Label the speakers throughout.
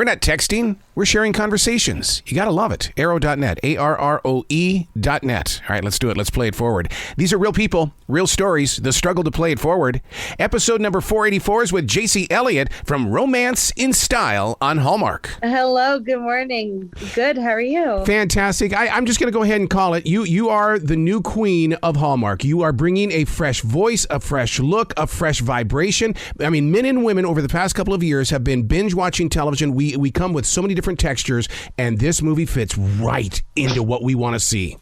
Speaker 1: We're not texting. We're sharing conversations. You got to love it. Arrow.net. ARROE.net. All right, let's do it. Let's play it forward. These are real people, real stories, the struggle to play it forward. Episode number 484 is with Jaicy Elliot from Romance in Style on Hallmark.
Speaker 2: Hello, good morning. Good, how are you?
Speaker 1: Fantastic. I'm just going to go ahead and call it. You are the new queen of Hallmark. You are bringing a fresh voice, a fresh look, a fresh vibration. I mean, men and women over the past couple of years have been binge watching television. We come with so many different textures, and this movie fits right into what we want to see.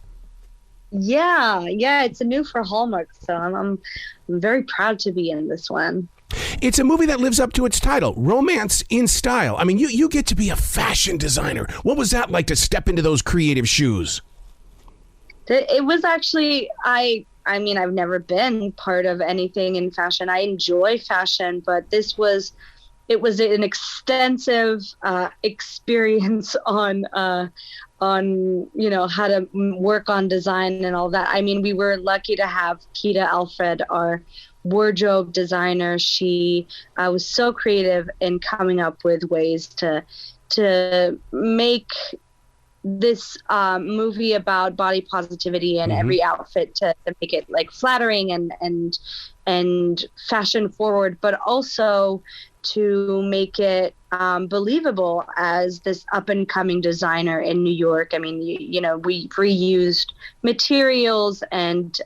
Speaker 2: Yeah, it's a new for Hallmark, so I'm very proud to be in this one.
Speaker 1: It's a movie that lives up to its title, Romance in Style. I mean, you get to be a fashion designer. What was that like to step into those creative shoes?
Speaker 2: It was actually, I mean, I've never been part of anything in fashion. I enjoy fashion, but it was an extensive experience on how to work on design and all that. I mean, we were lucky to have Kita Alfred, our wardrobe designer. She was so creative in coming up with ways to make this movie about body positivity and every outfit to make it like flattering and fashion forward, but also to make it believable as this up and coming designer in New York. I mean, we reused materials and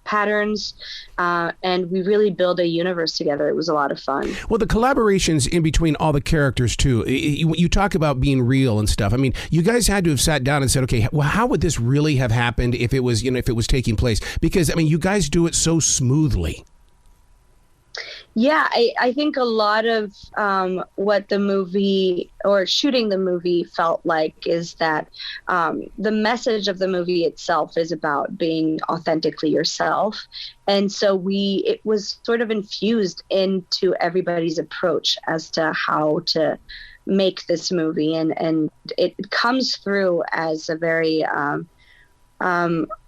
Speaker 2: patterns, and we really built a universe together. It was a lot of fun. Well, the collaborations in between all the characters too. You talk about being real and stuff. I mean, you guys had to have sat down and said, okay, well, how would this really have happened if it was, if it was taking place? Because I mean, you guys do it so smoothly. Yeah, I think a lot of what the movie or shooting the movie felt like is that the message of the movie itself is about being authentically yourself. And so it was sort of infused into everybody's approach as to how to make this movie. And it comes through as a very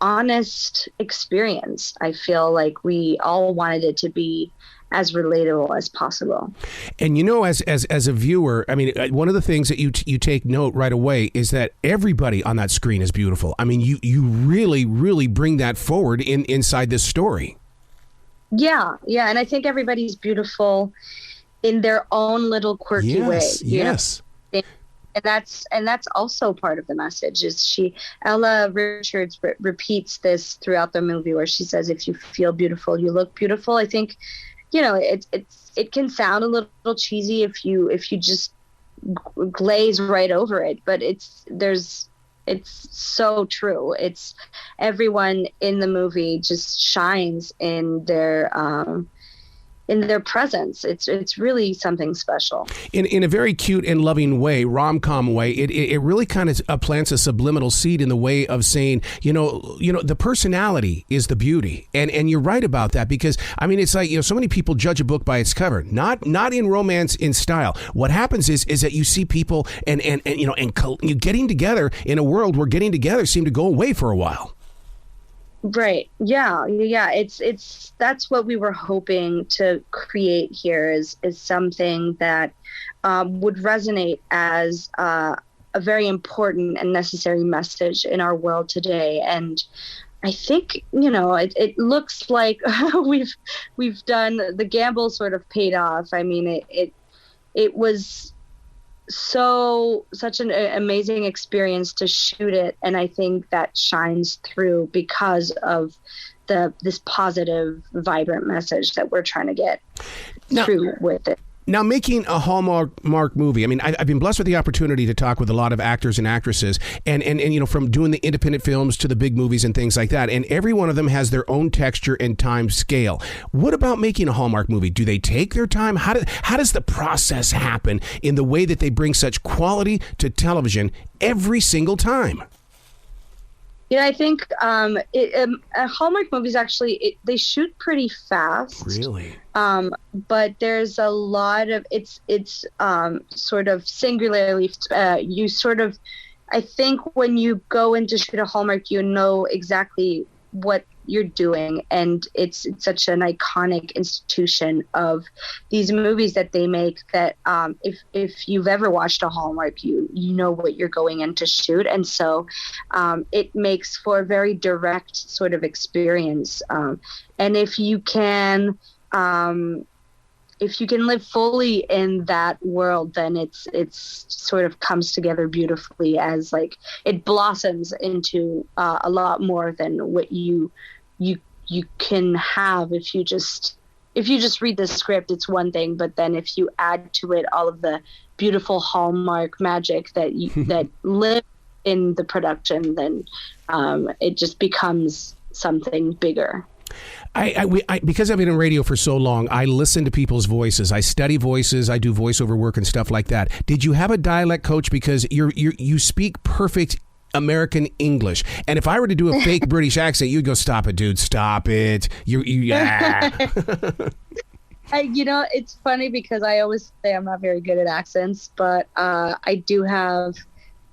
Speaker 2: honest experience. I feel like we all wanted it to be as relatable as possible. And as a viewer, I mean, one of the things that you take note right away is that everybody on that screen is beautiful. I mean, you really, really bring that forward inside this story. Yeah, and I think everybody's beautiful in their own little quirky way. Yes. And that's also part of the message. Ella Richards repeats this throughout the movie, where she says, "If you feel beautiful, you look beautiful." I think, it can sound a little cheesy if you just glaze right over it, but it's so true. It's everyone in the movie just shines in their presence. It's really something special. In a very cute and loving way, rom-com way, it really kind of plants a subliminal seed in the way of saying, the personality is the beauty. And you're right about that, because I mean, it's like, so many people judge a book by its cover, not in Romance in Style. What happens is that you see people and you getting together in a world where getting together seemed to go away for a while. Right. Yeah. It's that's what we were hoping to create here is something that would resonate as a very important and necessary message in our world today. And I think, it looks like we've done the gamble sort of paid off. I mean, it was such an amazing experience to shoot it, and I think that shines through because of this positive, vibrant message that we're trying to get through with it. Now, making a Hallmark movie, I mean, I've been blessed with the opportunity to talk with a lot of actors and actresses, and from doing the independent films to the big movies and things like that, and every one of them has their own texture and time scale. What about making a Hallmark movie? Do they take their time? How does the process happen in the way that they bring such quality to television every single time? I think Hallmark movies actually they shoot pretty fast. Really? But there's a lot of it's sort of singularly. I think when you go into shoot a Hallmark, you know exactly what you're doing. And it's such an iconic institution of these movies that they make that if you've ever watched a Hallmark, you know what you're going in to shoot. And so it makes for a very direct sort of experience. And if you can live fully in that world, then it's sort of comes together beautifully as like it blossoms into a lot more than what you can have if you just read the script. It's one thing, but then if you add to it all of the beautiful Hallmark magic that that live in the production, then it just becomes something bigger.
Speaker 1: Because I've been in radio for so long, I listen to people's voices. I study voices. I do voiceover work and stuff like that. Did you have a dialect coach? Because you speak perfect American English, and if I were to do a fake British accent, you'd go, "Stop it, dude! Stop it! Yeah."
Speaker 2: It's funny because I always say I'm not very good at accents, but I do have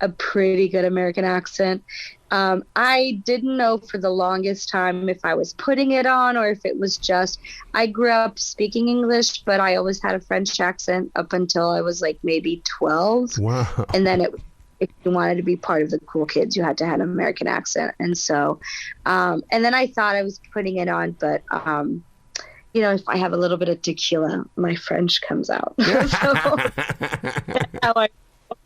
Speaker 2: a pretty good American accent. I didn't know for the longest time if I was putting it on or if it was just, I grew up speaking English, but I always had a French accent up until I was like maybe 12.
Speaker 1: Wow.
Speaker 2: And then if you wanted to be part of the cool kids, you had to have an American accent. And so, and then I thought I was putting it on, but, if I have a little bit of tequila, my French comes out. So that's how I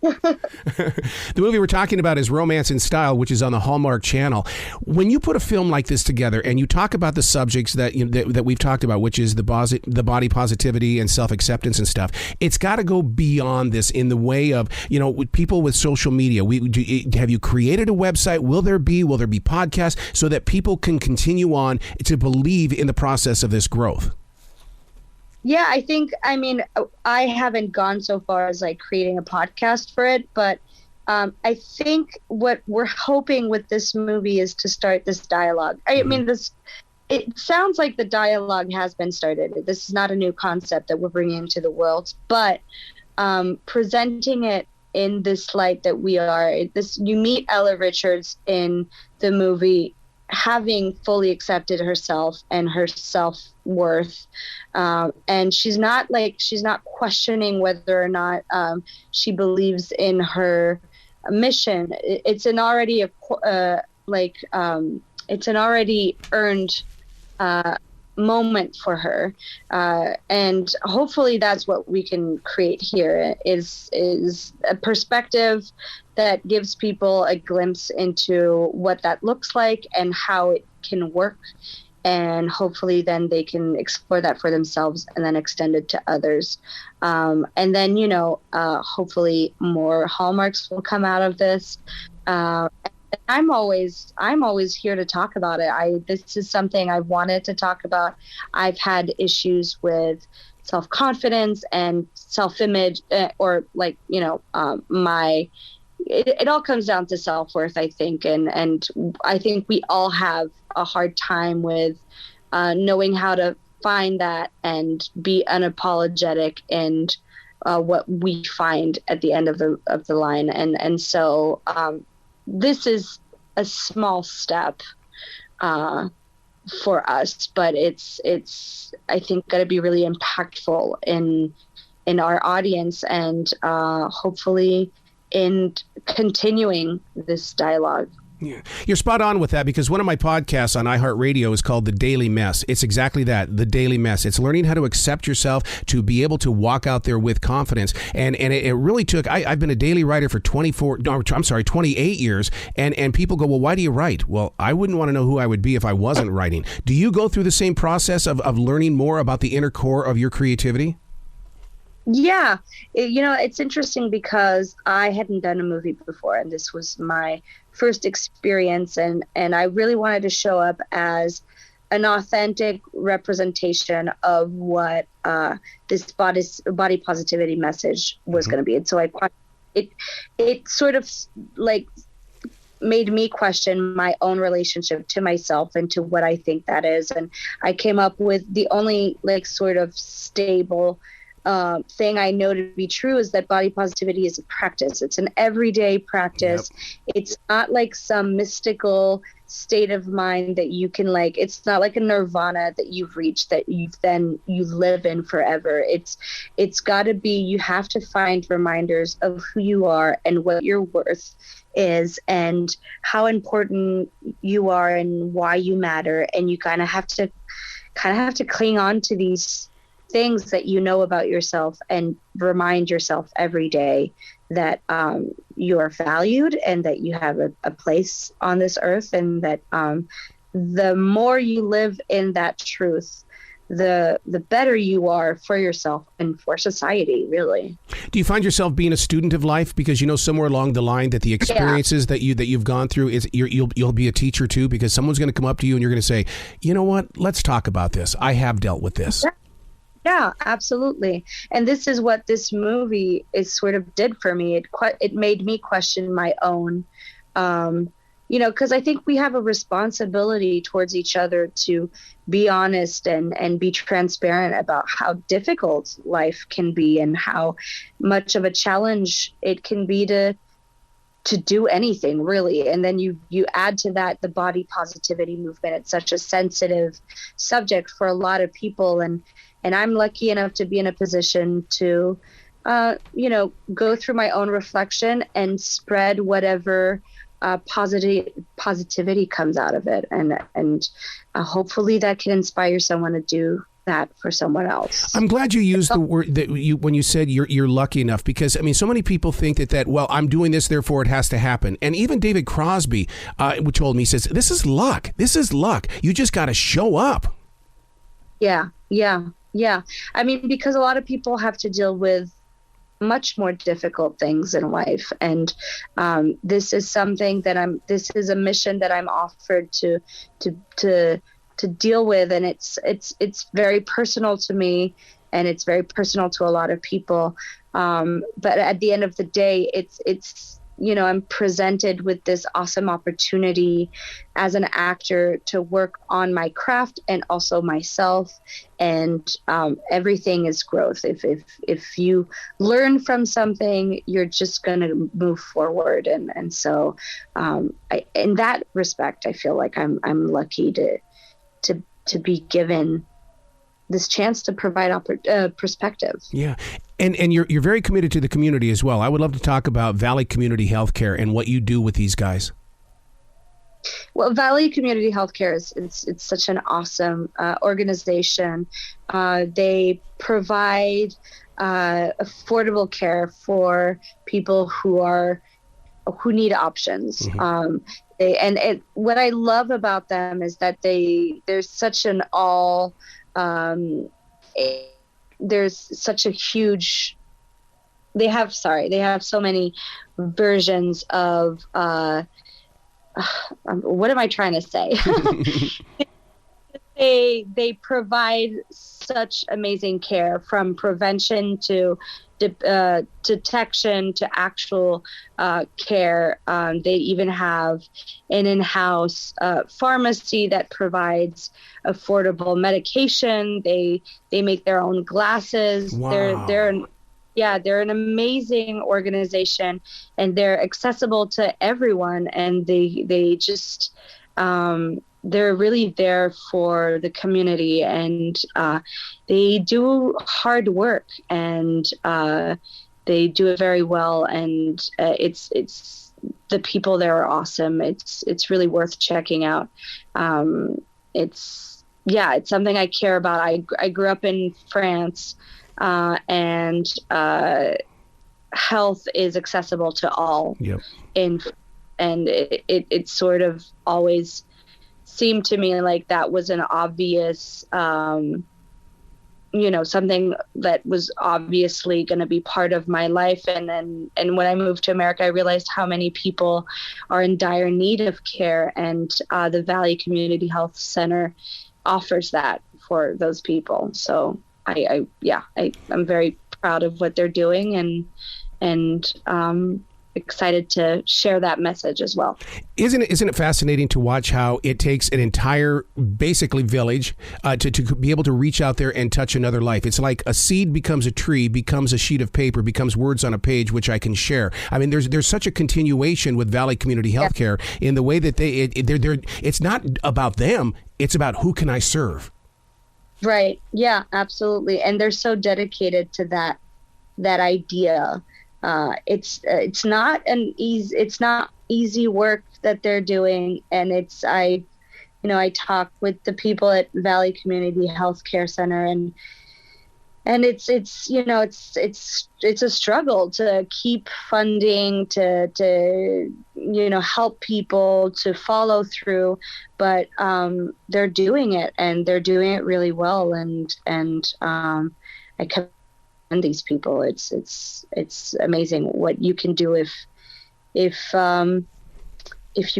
Speaker 1: The movie we're talking about is Romance in Style, which is on the Hallmark Channel. When you put a film like this together and you talk about the subjects that that we've talked about, which is the body positivity and self-acceptance and stuff, it's got to go beyond this in the way of, with people with social media. Have you created a website? Will there be podcasts so that people can continue on to believe in the process of this growth?
Speaker 2: Yeah, I haven't gone so far as like creating a podcast for it, but I think what we're hoping with this movie is to start this dialogue. It sounds like the dialogue has been started. This is not a new concept that we're bringing into the world, but presenting it in this light that we are. You meet Ella Richards in the movie having fully accepted herself and her self-worth, and she's not questioning whether or not she believes in her mission. It's an already earned moment for her, and hopefully that's what we can create here is a perspective that gives people a glimpse into what that looks like and how it can work, and hopefully then they can explore that for themselves and then extend it to others, and then hopefully more Hallmarks will come out of this. I'm always here to talk about it. This is something I've wanted to talk about. I've had issues with self-confidence and self-image, it all comes down to self-worth, I think. And I think we all have a hard time with knowing how to find that and be unapologetic and what we find at the end of the line. And so this is a small step for us, but it's I think going to be really impactful in our audience, and hopefully in continuing this dialogue.
Speaker 1: Yeah. You're spot on with that, because one of my podcasts on iHeartRadio is called The Daily Mess. It's exactly that, The Daily Mess. It's learning how to accept yourself, to be able to walk out there with confidence. And it really took, I've been a daily writer for 28 years. And people go, well, why do you write? Well, I wouldn't want to know who I would be if I wasn't writing. Do you go through the same process of learning more about the inner core of your creativity?
Speaker 2: Yeah. It's interesting because I hadn't done a movie before, and this was my first experience, and I really wanted to show up as an authentic representation of what this body positivity message was going to be. And so it sort of like made me question my own relationship to myself and to what I think that is. And I came up with the only sort of stable thing I know to be true is that body positivity is a practice. It's an everyday practice. Yep. It's not like some mystical state of mind that you can like, it's not like a nirvana that you've reached that you live in forever. It's got to be, you have to find reminders of who you are and what your worth is and how important you are and why you matter. And you kind of have to cling on to these things that you know about yourself and remind yourself every day that you are valued and that you have a place on this earth, and that the more you live in that truth, the better you are for yourself and for society, really.
Speaker 1: Do you find yourself being a student of life because you know somewhere along the line that the experiences that you've gone through is you'll be a teacher too, because someone's going to come up to you and you're going to say, you know what, let's talk about this. I have dealt with this.
Speaker 2: Yeah, absolutely. And this is what this movie is sort of did for me. It made me question my own, because I think we have a responsibility towards each other to be honest and be transparent about how difficult life can be and how much of a challenge it can be to do anything, really. And then you add to that the body positivity movement. It's such a sensitive subject for a lot of people. And I'm lucky enough to be in a position to, go through my own reflection and spread whatever positivity comes out of it. And hopefully that can inspire someone to do that for someone else.
Speaker 1: I'm glad you used the word that when you said you're lucky enough, because I mean, so many people think that well, I'm doing this, therefore it has to happen. And even David Crosby, told me, he says, this is luck. This is luck. You just got to show up.
Speaker 2: Yeah. I mean, because a lot of people have to deal with much more difficult things in life. And this is something that this is a mission that I'm offered to deal with. And it's very personal to me, and it's very personal to a lot of people. But at the end of the day, it's I'm presented with this awesome opportunity as an actor to work on my craft and also myself. And everything is growth. If you learn from something, you're just going to move forward. And so in that respect, I feel like I'm lucky to be given this chance to provide perspective.
Speaker 1: Yeah. And you're very committed to the community as well. I would love to talk about Valley Community Healthcare and what you do with these guys.
Speaker 2: Well, Valley Community Healthcare it's such an awesome organization. They provide affordable care for people who need options. Mm-hmm. What I love about them is that there's such an there's such a huge, they have so many versions of, what am I trying to say? They provide such amazing care, from prevention to detection to actual care. They even have an in-house pharmacy that provides affordable medication. They make their own glasses.
Speaker 1: Wow.
Speaker 2: They're an amazing organization, and they're accessible to everyone. And they just they're really there for the community, and they do hard work, and they do it very well. And it's the people there are awesome. It's really worth checking out. It's something I care about. I grew up in France, and health is accessible to all.
Speaker 1: Yep.
Speaker 2: And it sort of always seemed to me like that was an obvious, something that was obviously going to be part of my life. And when I moved to America, I realized how many people are in dire need of care. And the Valley Community Health Center offers that for those people. So I'm very proud of what they're doing, and excited to share that message as well.
Speaker 1: Isn't it fascinating to watch how it takes an entire, basically, village to be able to reach out there and touch another life? It's like a seed becomes a tree, becomes a sheet of paper, becomes words on a page, which I can share. I mean, there's such a continuation with Valley Community Healthcare in the way that it's not about them, it's about who can I serve.
Speaker 2: Right. Yeah, absolutely. And they're so dedicated to that idea. It's not easy work that they're doing. And I talk with the people at Valley Community Healthcare Center, and it's a struggle to keep funding, to help people, to follow through, but they're doing it, and they're doing it really well. And I commend these people. It's amazing what you can do if you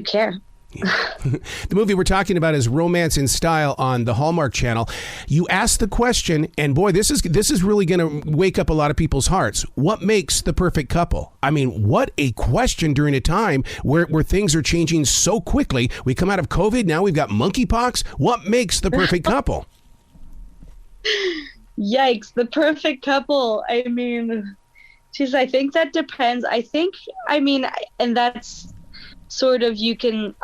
Speaker 2: care.
Speaker 1: The movie we're talking about is Romance in Style on the Hallmark Channel. You asked the question, and boy, this is really going to wake up a lot of people's hearts. What makes the perfect couple? I mean, what a question during a time where things are changing so quickly. We come out of COVID, now we've got monkeypox. What makes the perfect couple?
Speaker 2: Yikes, the perfect couple. I mean, geez, I think that depends. And that's sort of, you can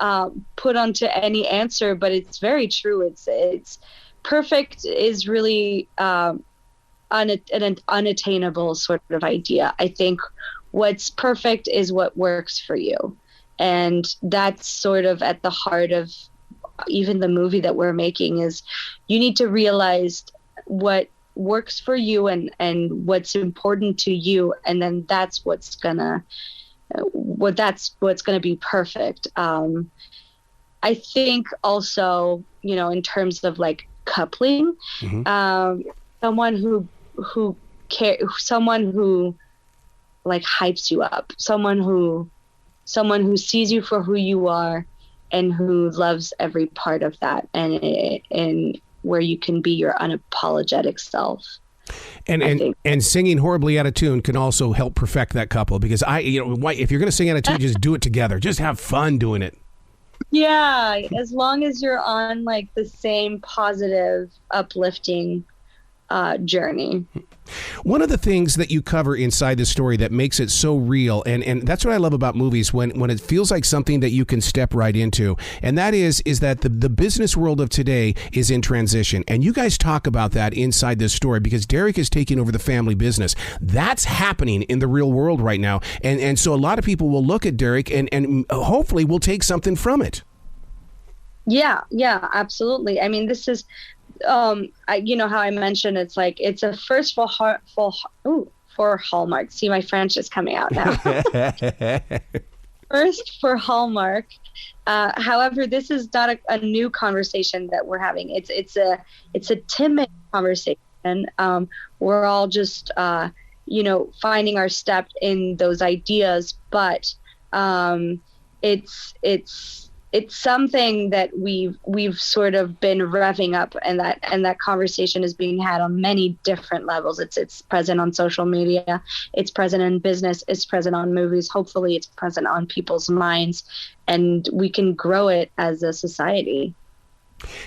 Speaker 2: put onto any answer, but it's very true. It's perfect is really an unattainable sort of idea. I think what's perfect is what works for you. And that's sort of at the heart of even the movie that we're making, is you need to realize what works for you and what's important to you. And then that's what's gonna be perfect. I think also, in terms of like coupling, someone who like hypes you up, someone who sees you for who you are and who loves every part of that, and where you can be your unapologetic self.
Speaker 1: And singing horribly out of tune can also help perfect that couple, because if you're going to sing out of tune, just do it together. Just have fun doing it.
Speaker 2: Yeah, as long as you're on like the same positive, uplifting journey.
Speaker 1: One of the things that you cover inside the story that makes it so real, and that's what I love about movies, when it feels like something that you can step right into, and that is that the business world of today is in transition. And you guys talk about that inside this story, because Derek is taking over the family business. That's happening in the real world right now. And so a lot of people will look at Derek and hopefully will take something from it. Yeah,
Speaker 2: absolutely. I mean, this is, how I mentioned, it's like, it's a first for Hallmark. See, my French is coming out now. First for Hallmark. However, this is not a new conversation that we're having. It's a timid conversation. We're all just, finding our step in those ideas, but it's something that we've sort of been revving up, and that conversation is being had on many different levels. It's present on social media, it's present in business, it's present on movies. Hopefully it's present on people's minds, and we can grow it as a society.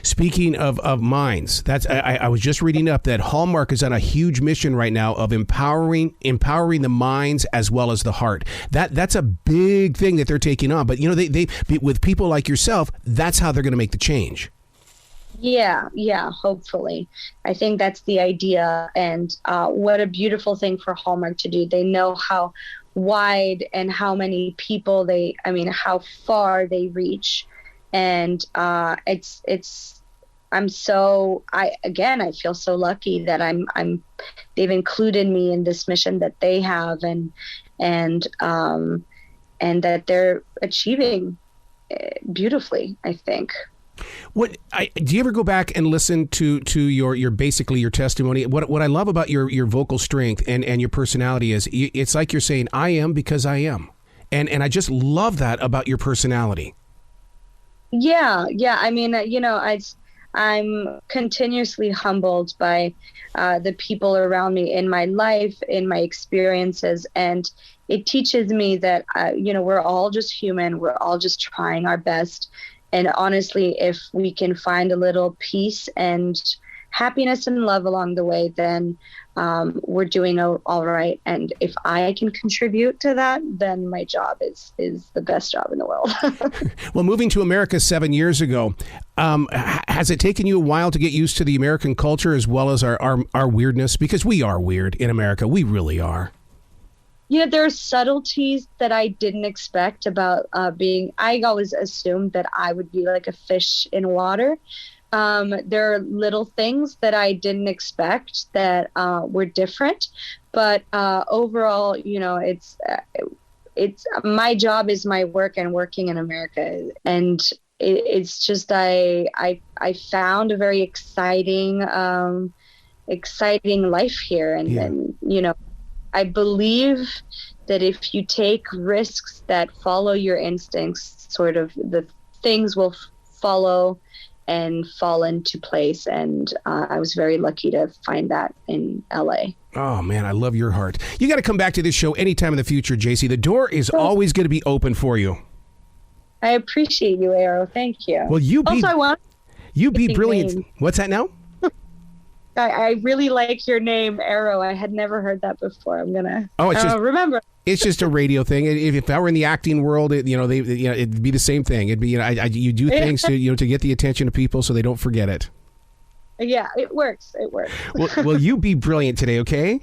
Speaker 1: Speaking of minds, I was just reading up that Hallmark is on a huge mission right now of empowering the minds as well as the heart. That's a big thing that they're taking on. But they with people like yourself, that's how they're going to make the change.
Speaker 2: Yeah, hopefully. I think that's the idea, and what a beautiful thing for Hallmark to do. They know how wide and how many people how far they reach. And I feel so lucky that they've included me in this mission that they have, and that they're achieving beautifully, I think.
Speaker 1: Do you ever go back and listen to your basically your testimony? What I love about your vocal strength and your personality is it's like you're saying, I am because I am. And I just love that about your personality.
Speaker 2: Yeah. I mean, I'm continuously humbled by the people around me in my life, in my experiences. And it teaches me that, we're all just human. We're all just trying our best. And honestly, if we can find a little peace and happiness and love along the way, then we're doing all right. And if I can contribute to that, then my job is the best job in the world.
Speaker 1: Well, moving to America 7 years ago, has it taken you a while to get used to the American culture as well as our weirdness? Because we are weird in America. We really are.
Speaker 2: There are subtleties that I didn't expect about I always assumed that I would be like a fish in water. There are little things that I didn't expect that were different, but overall, it's my job is my work and working in America, and it's just I found a very exciting life here, and I believe that if you take risks that follow your instincts, sort of the things will follow and fall into place. And I was very lucky to find that in LA.
Speaker 1: Oh, man, I love your heart. You got to come back to this show anytime in the future, Jaicy. The door is always going to be open for you.
Speaker 2: I appreciate you, Arrow. Thank you.
Speaker 1: Well, you be brilliant.
Speaker 2: Name.
Speaker 1: What's that now?
Speaker 2: I really like your name, Arrow. I had never heard that before. I'm gonna remember.
Speaker 1: It's just a radio thing. If I were in the acting world, it'd be the same thing. It'd be you do things to get the attention of people so they don't forget it.
Speaker 2: Yeah, it works. It works.
Speaker 1: Well, you be brilliant today, okay?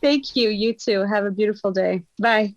Speaker 2: Thank you. You too. Have a beautiful day. Bye.